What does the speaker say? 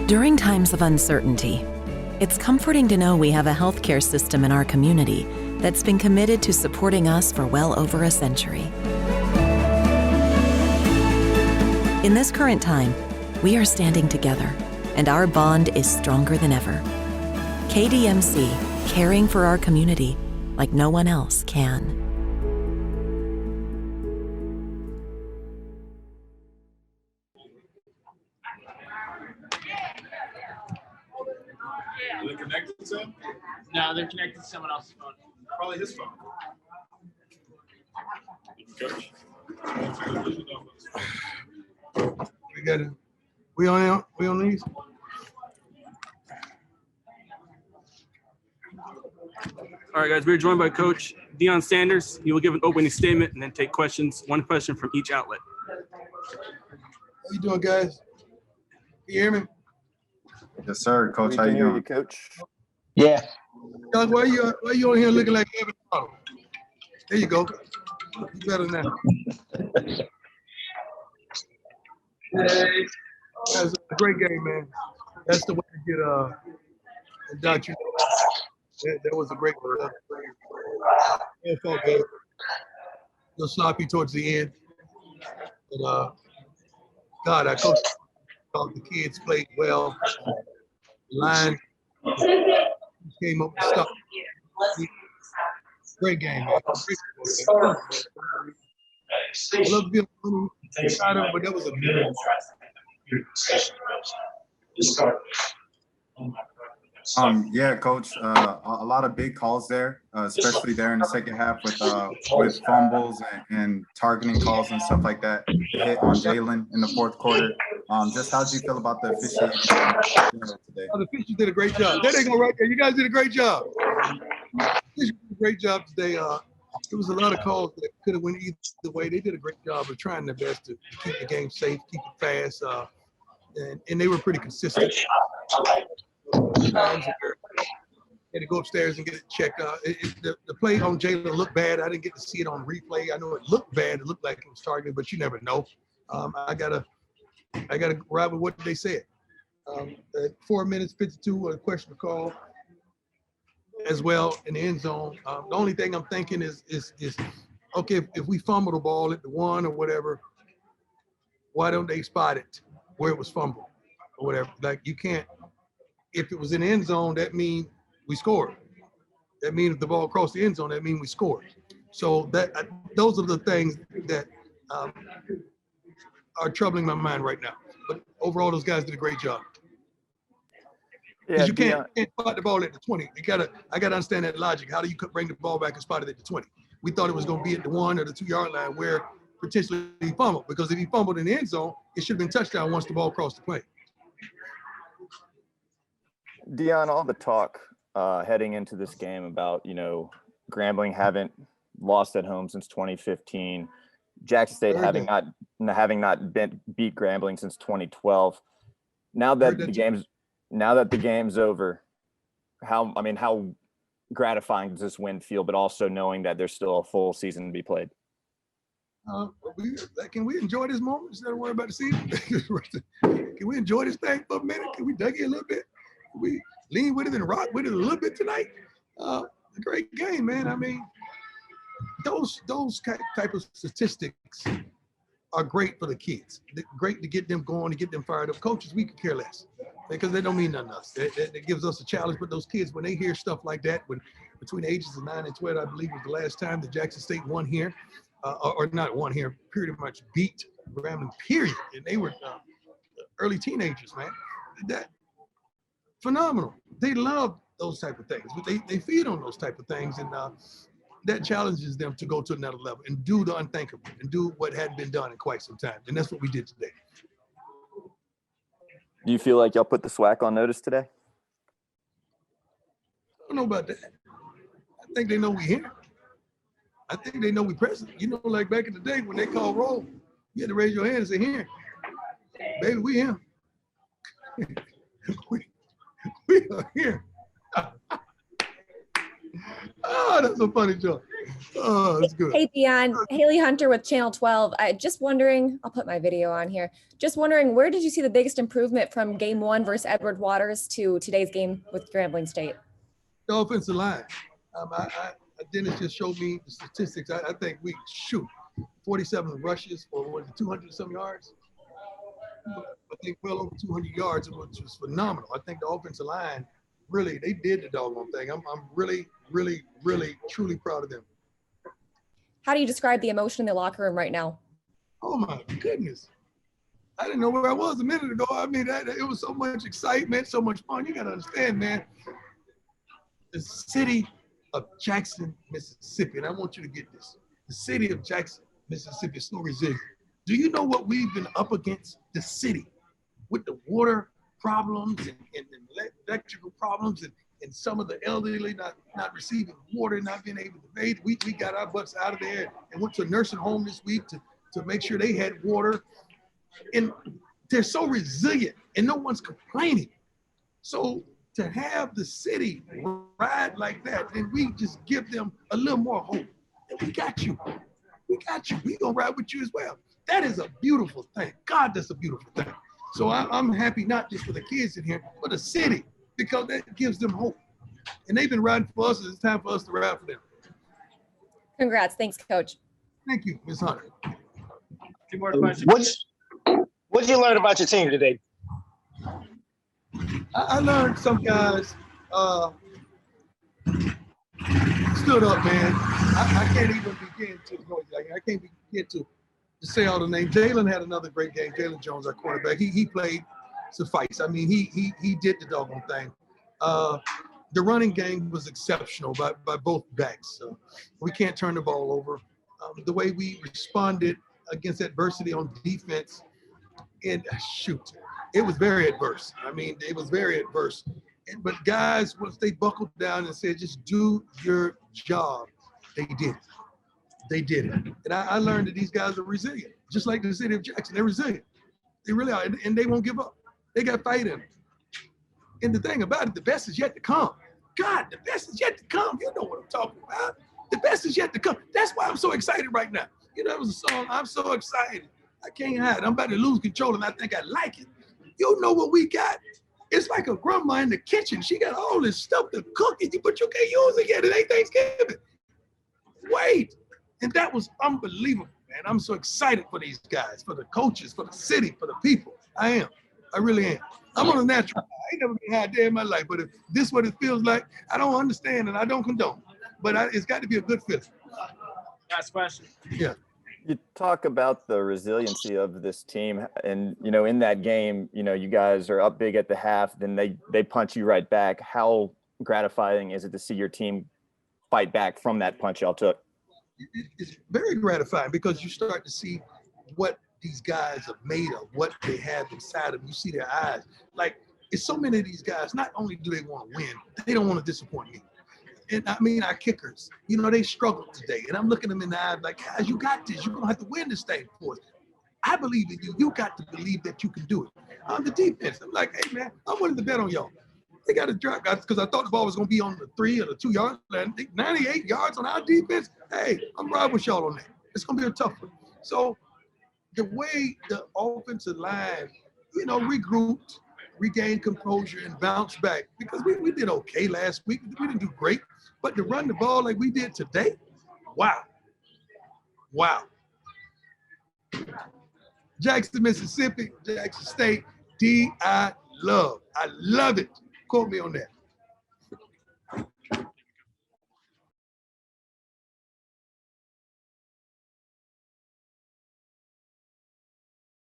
During times of uncertainty, it's comforting to know we have a healthcare system in our community that's been committed to supporting us for well over a century. In this current time, we are standing together, and our bond is stronger than ever. KDMC, caring for our community like no one else can. Are they connected to him? No, they're connected to someone else's phone. Probably his phone. Coach. We got it. We on these? All right, guys, we're joined by Coach Deion Sanders. He will give an opening statement and then take questions, one question from each outlet. How you doing, guys? Can you hear me? Yes, sir. Coach, how you hear doing? you, Coach. Yeah. Doug, why you on here looking like Evan Bottle? There you go. You better now. That's a great game, man. That's the way to get Dutch. That was a great one. It felt good. A little sloppy towards the end. But God, I thought the kids played well. The line came up with stuff. Great game, man. I love being but that was a good Yeah, Coach. A lot of big calls there, especially there in the second half with fumbles and targeting calls and stuff like that. Hit on Jalen in the fourth quarter. Just how did you feel about the officiating today? The officials did a great job. There they go right there. You guys did a great job. Did a great job today. There was a lot of calls that could have went either way. They did a great job of trying their best to keep the game safe, keep it fast, and they were pretty consistent. Times had to go upstairs and get it checked out. The play on Jalen looked bad. I didn't get to see it on replay. I know it looked bad. It looked like it was targeted, but you never know. I gotta ride with what they said. At 4 minutes 52, a question call as well in the end zone. The only thing I'm thinking is okay, if we fumble the ball at the 1 or whatever, why don't they spot it where it was fumbled or whatever? Like you can't. If it was in the end zone, that means we scored. That means if the ball crossed the end zone, that means we scored. So those are the things that are troubling my mind right now. But overall, those guys did a great job. Because you can't spot the ball at the 20. I gotta understand that logic. How do you bring the ball back and spot it at the 20? We thought it was going to be at the 1 or the 2 yard line where potentially he fumbled. Because if he fumbled in the end zone, it should have been touchdown once the ball crossed the plane. Deion, all the talk heading into this game about, Grambling haven't lost at home since 2015. Jackson State having not beat Grambling since 2012. Now that the game's over, how gratifying does this win feel? But also knowing that there's still a full season to be played. Can we enjoy this moment instead of worry about the season? Can we enjoy this thing for a minute? Can we dug in a little bit? Can we lean with it and rock with it a little bit tonight? A great game, man. I mean, those type of statistics are great for the kids. They're great to get them going, to get them fired up. Coaches, we could care less because they don't mean nothing to us. That gives us a challenge. But those kids, when they hear stuff like that, between the ages of 9 and 12, I believe was the last time that Jackson State won here, or not won here, pretty much beat Grambling, period. And they were early teenagers, man. That phenomenal. They love those type of things. They feed on those type of things, and that challenges them to go to another level and do the unthinkable and do what hadn't been done in quite some time. And that's what we did today. Do you feel like y'all put the SWAC on notice today? I don't know about that. I think they know we here. I think they know we present. Like back in the day when they called roll, you had to raise your hand and say, here. Baby, we here. we are here. Oh, that's a funny joke. Oh, it's good. Hey, Deion. Haley Hunter with Channel 12. Just wondering, I'll put my video on here. Just wondering, where did you see the biggest improvement from game 1 versus Edward Waters to today's game with Grambling State? The offensive line. Dennis just showed me the statistics. I think we 47 rushes for 200 some yards. I think well over 200 yards, which was phenomenal. I think the offensive line really, they did the doggone thing. I'm really, really, really, truly proud of them. How do you describe the emotion in the locker room right now? Oh my goodness. I didn't know where I was a minute ago. I mean, it was so much excitement, so much fun. You got to understand, man, the city of Jackson, Mississippi, and I want you to get this. The city of Jackson, Mississippi is so resilient. Do you know what we've been up against? The city with the water problems and electrical problems and some of the elderly not receiving water, not being able to bathe. We got our butts out of there and went to a nursing home this week to make sure they had water. And they're so resilient and no one's complaining. So to have the city ride like that, then we just give them a little more hope. And we got you. We got you. We gonna ride with you as well. That is a beautiful thing. God, that's a beautiful thing. So I'm happy not just for the kids in here, but the city, because that gives them hope. And they've been riding for us, and it's time for us to ride for them. Congrats. Thanks, Coach. Thank you, Ms. Hunter. 2 more questions. What did you learn about your team today? I learned some guys stood up, man. I can't even begin to I can't begin to say all the names. Jalen had another great game. Jalen Jones, our quarterback. He played suffice. I mean, he did the doggone thing. The running game was exceptional by both backs. We can't turn the ball over. The way we responded against adversity on defense, and it was very adverse. I mean, it was very adverse. But guys, once they buckled down and said, just do your job, they did it. They did it. And I learned that these guys are resilient, just like the city of Jackson. They're resilient. They really are, and they won't give up. They got fight in them. And the thing about it, the best is yet to come. God, the best is yet to come. You know what I'm talking about. The best is yet to come. That's why I'm so excited right now. You know, it was a song, I'm so excited. I can't hide. I'm about to lose control, and I think I like it. You know what we got? It's like a grandma in the kitchen. She got all this stuff to cook, but you can't use it yet. It ain't Thanksgiving. Wait. And that was unbelievable, man. I'm so excited for these guys, for the coaches, for the city, for the people. I am. I really am. I'm on a natural high. I ain't never been high a day in my life, but if this is what it feels like, I don't understand and I don't condone. But it's got to be a good feeling. Last question. Yeah. You talk about the resiliency of this team, and in that game, you guys are up big at the half, then they punch you right back. How gratifying is it to see your team fight back from that punch y'all took? It's very gratifying because you start to see what these guys are made of, what they have inside of them. You see their eyes. Like, it's so many of these guys, not only do they want to win, they don't want to disappoint me. And I mean, our kickers, they struggled today. And I'm looking them in the eyes like, guys, you got this. You're going to have to win this thing for us. I believe in you. You got to believe that you can do it. On the defense, I'm like, hey, man, I'm willing to bet on y'all. They got to drop, guys, because I thought the ball was going to be on the 3 or the 2 yard line. 98 yards on our defense. Hey, I'm riding with y'all on that. It's going to be a tough one. So the way the offensive line, regrouped, regained composure, and bounced back, because we did okay last week. We didn't do great. But to run the ball like we did today, wow. Wow. Jackson, Mississippi, Jackson State, I love it. Quote me on that.